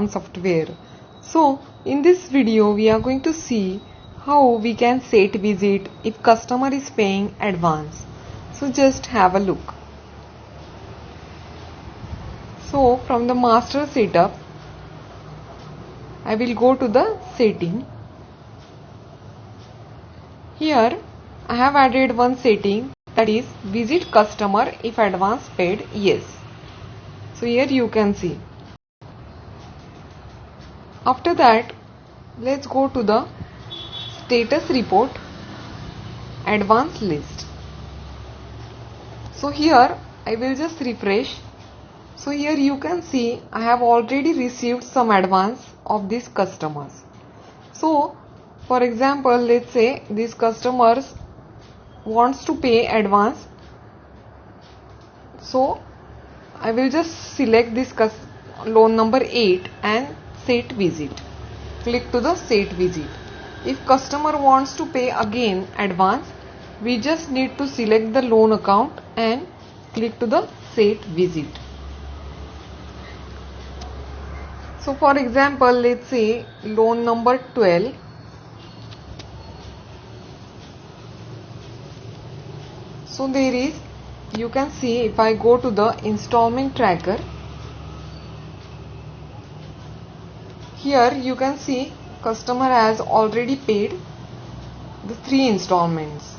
software. So in this video we are going to see how we can set visit if customer is paying advance. So just have a look. So from the master setup I will go to the setting. Here I have added one setting, that is visit customer if advance paid yes. So here you can see. After that, let's go to the status report advance list. So here I will just refresh. So here you can see I have already received some advance of these customers. So for example, let's say these customers wants to pay advance. So I will just select this loan number 8 and set visit. Click to the set visit. If customer wants to pay again advance, we just need to select the loan account and click to the set visit. So for example, let's say loan number 12. So there is, you can see if I go to the installment tracker, here you can see customer has already paid the 3 installments.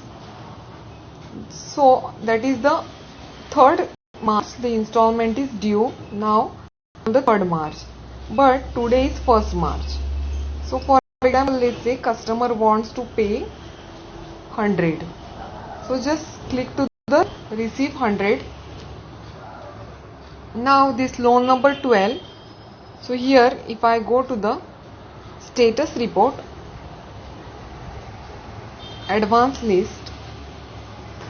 So that is the 3rd March, the installment is due now on the 3rd March. But today is 1st March. So for example, let's say customer wants to pay 100. So just click to the receive 100. Now this loan number 12. So here if I go to the status report advance list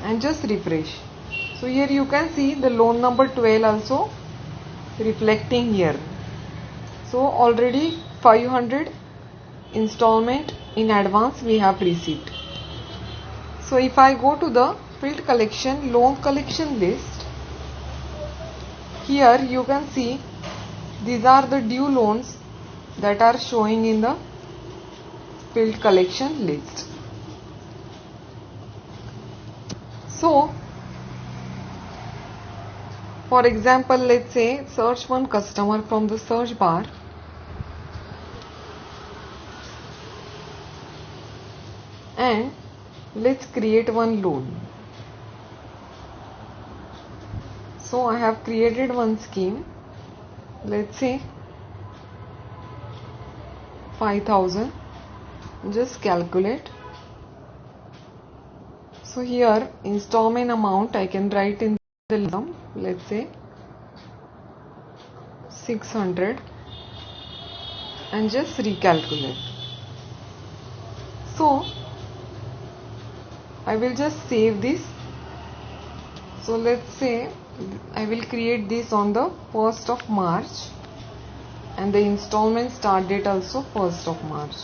and just refresh. So here you can see the loan number 12 also reflecting here. So already 500 installment in advance we have received. So if I go to the field collection loan collection list, here you can see these are the due loans that are showing in the field collection list. So for example, let's say search one customer from the search bar. And let's create one loan. So I have created one scheme. Let's say 5,000. Just calculate. So here installment amount I can write in the sum. Let's say 600 and just recalculate. So I will just save this. So let's say I will create this on the 1st of March and the installment start date also 1st of March.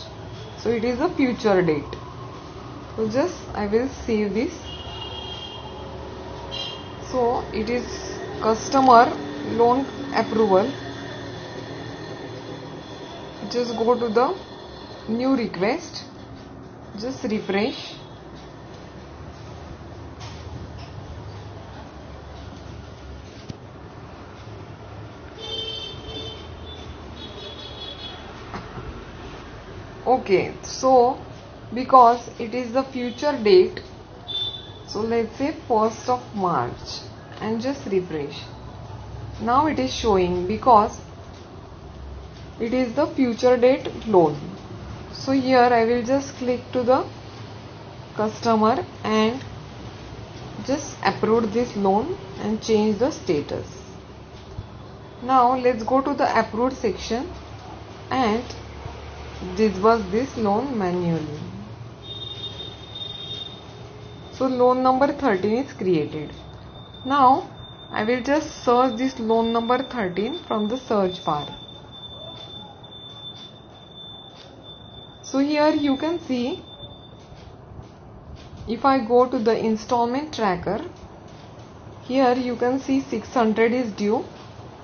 So it is a future date. So just I will save this. So it is customer loan approval. Just go to the new request. Just refresh. Okay, so because it is the future date, so let's say 1st of March and just refresh. Now it is showing because it is the future date loan. So here I will just click to the customer and just approve this loan and change the status. Now let's go to the approved section and disburse this loan manually. So loan number 13 is created. Now I will just search this loan number 13 from the search bar. So here you can see if I go to the installment tracker, here you can see 600 is due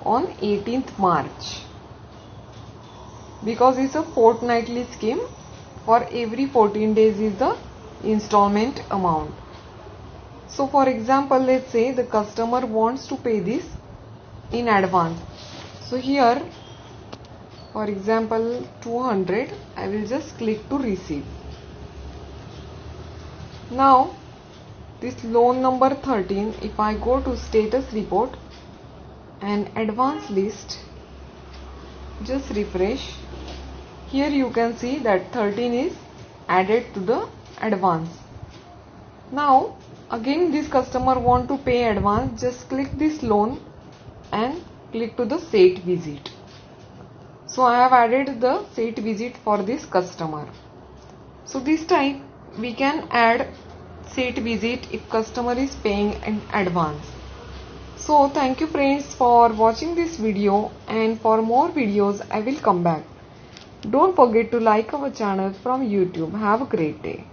on 18th March. because it's a fortnightly scheme. For every 14 days is the installment amount. So for example, let's say the customer wants to pay this in advance. So here, for example, 200, I will just click to receive. Now this loan number 13, if I go to status report and advance list, just refresh, here you can see that 13 is added to the advance. Now again this customer want to pay advance, just click this loan and click to the set visit. So I have added the set visit for this customer. So this time we can add set visit if customer is paying in advance. So thank you friends for watching this video, and for more videos I will come back. Don't forget to like our channel from YouTube. Have a great day.